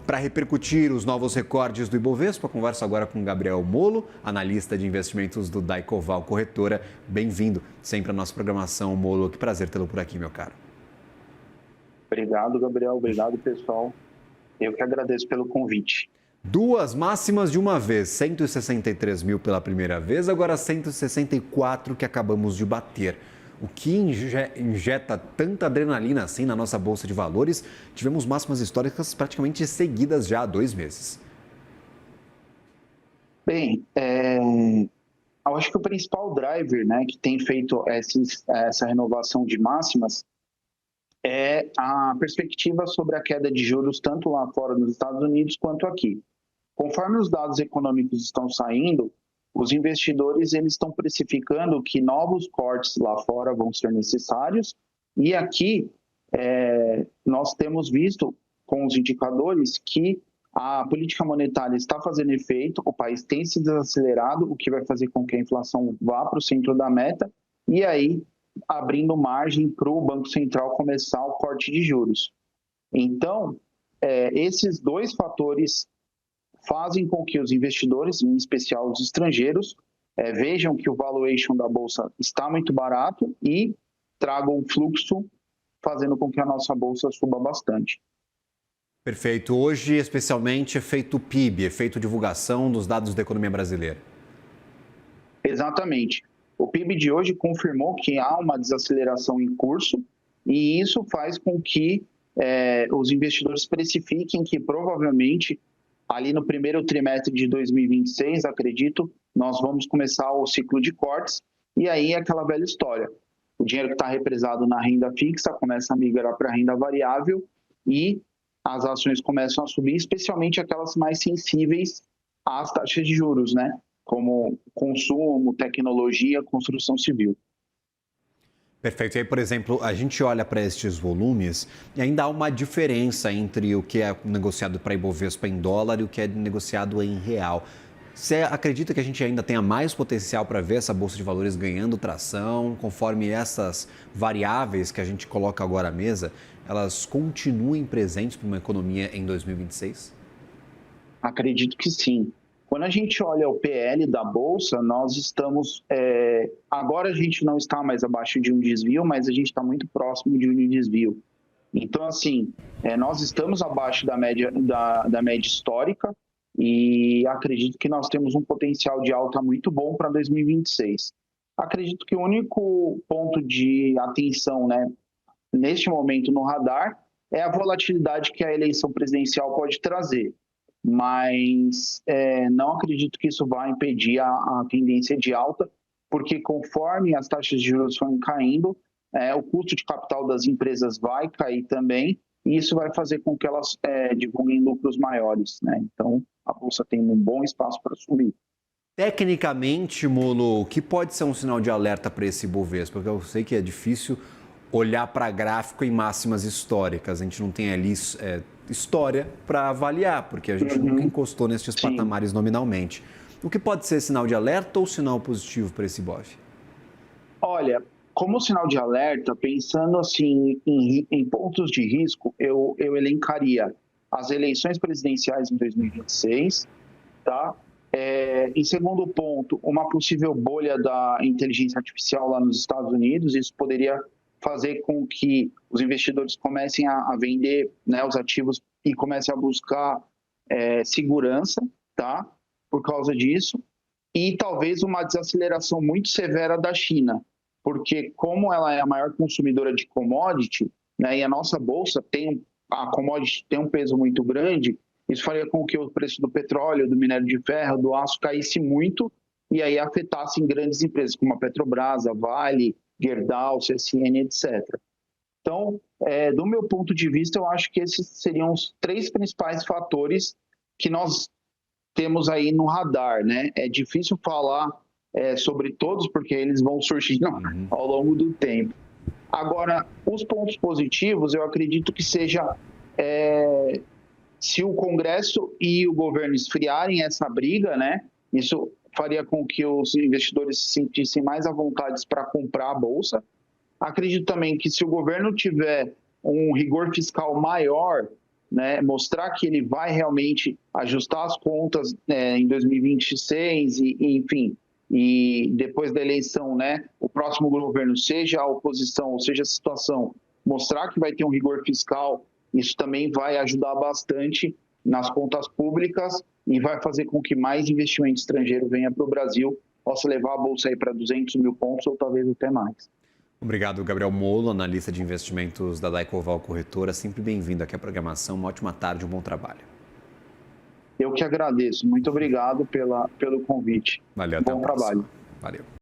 Para repercutir os novos recordes do Ibovespa, converso agora com Gabriel Molo, analista de investimentos do Daicoval Corretora. Bem-vindo sempre à nossa programação, Molo. Que prazer tê-lo por aqui, meu caro. Obrigado, Gabriel. Obrigado, pessoal. Eu que agradeço pelo convite. Duas máximas de uma vez, 163 mil pela primeira vez, agora 164 que acabamos de bater. O que injeta tanta adrenalina assim na nossa Bolsa de Valores? Tivemos máximas históricas praticamente seguidas já há 2 meses. Bem, eu acho que o principal driver, né, que tem feito essa renovação de máximas é a perspectiva sobre a queda de juros tanto lá fora nos Estados Unidos quanto aqui. Conforme os dados econômicos estão saindo, os investidores eles estão precificando que novos cortes lá fora vão ser necessários e aqui nós temos visto com os indicadores que a política monetária está fazendo efeito, o país tem se desacelerado, o que vai fazer com que a inflação vá para o centro da meta e aí abrindo margem para o Banco Central começar o corte de juros. Então, esses dois fatores fazem com que os investidores, em especial os estrangeiros, vejam que o valuation da Bolsa está muito barato e tragam um fluxo, fazendo com que a nossa Bolsa suba bastante. Perfeito. Hoje, especialmente, efeito PIB, efeito divulgação dos dados da economia brasileira. Exatamente. O PIB de hoje confirmou que há uma desaceleração em curso e isso faz com que os investidores precifiquem que provavelmente ali no primeiro trimestre de 2026, acredito, nós vamos começar o ciclo de cortes e aí é aquela velha história. O dinheiro que está represado na renda fixa começa a migrar para a renda variável e as ações começam a subir, especialmente aquelas mais sensíveis às taxas de juros, né? Como consumo, tecnologia, construção civil. Perfeito. E aí, por exemplo, a gente olha para estes volumes e ainda há uma diferença entre o que é negociado para Ibovespa em dólar e o que é negociado em real. Você acredita que a gente ainda tenha mais potencial para ver essa Bolsa de Valores ganhando tração, conforme essas variáveis que a gente coloca agora à mesa, elas continuem presentes para uma economia em 2026? Acredito que sim. Quando a gente olha o PL da Bolsa, nós estamos... agora a gente não está mais abaixo de um desvio, mas a gente está muito próximo de um desvio. Então, assim, nós estamos abaixo da média histórica e acredito que nós temos um potencial de alta muito bom para 2026. Acredito que o único ponto de atenção, né, neste momento no radar é a volatilidade que a eleição presidencial pode trazer. Mas não acredito que isso vai impedir a tendência de alta, porque conforme as taxas de juros forem caindo, o custo de capital das empresas vai cair também, e isso vai fazer com que elas divulguem lucros maiores, né? Então, a Bolsa tem um bom espaço para subir. Tecnicamente, Molo, o que pode ser um sinal de alerta para esse Ibovespa? Porque eu sei que é difícil olhar para gráfico em máximas históricas, a gente não tem ali história para avaliar, porque a gente nunca encostou nesses patamares nominalmente. O que pode ser sinal de alerta ou sinal positivo para esse IBOV? Olha, como sinal de alerta, pensando assim em pontos de risco, eu elencaria as eleições presidenciais em 2026, tá? Em segundo ponto, uma possível bolha da inteligência artificial lá nos Estados Unidos, isso poderia fazer com que os investidores comecem a vender, né, os ativos e comecem a buscar segurança, tá? Por causa disso. E talvez uma desaceleração muito severa da China, porque como ela é a maior consumidora de commodity, né, e a nossa bolsa a commodity tem um peso muito grande, isso faria com que o preço do petróleo, do minério de ferro, do aço caísse muito e aí afetasse grandes empresas como a Petrobras, a Vale, Gerdau, CSN, etc. Então, do meu ponto de vista, eu acho que esses seriam os 3 principais fatores que nós temos aí no radar, né? É difícil falar sobre todos, porque eles vão surgindo ao longo do tempo. Agora, os pontos positivos, eu acredito que seja se o Congresso e o governo esfriarem essa briga, né? Isso faria com que os investidores se sentissem mais à vontade para comprar a Bolsa. Acredito também que se o governo tiver um rigor fiscal maior, né, mostrar que ele vai realmente ajustar as contas em 2026 enfim, e depois da eleição, né, o próximo governo, seja a oposição ou seja a situação, mostrar que vai ter um rigor fiscal, isso também vai ajudar bastante nas contas públicas e vai fazer com que mais investimento estrangeiro venha para o Brasil, possa levar a bolsa aí para 200 mil pontos ou talvez até mais. Obrigado, Gabriel Molo, analista de investimentos da Daicoval Corretora. Sempre bem-vindo aqui à programação. Uma ótima tarde, um bom trabalho. Eu que agradeço. Muito obrigado pelo convite. Valeu, até a próxima. Bom trabalho. Valeu.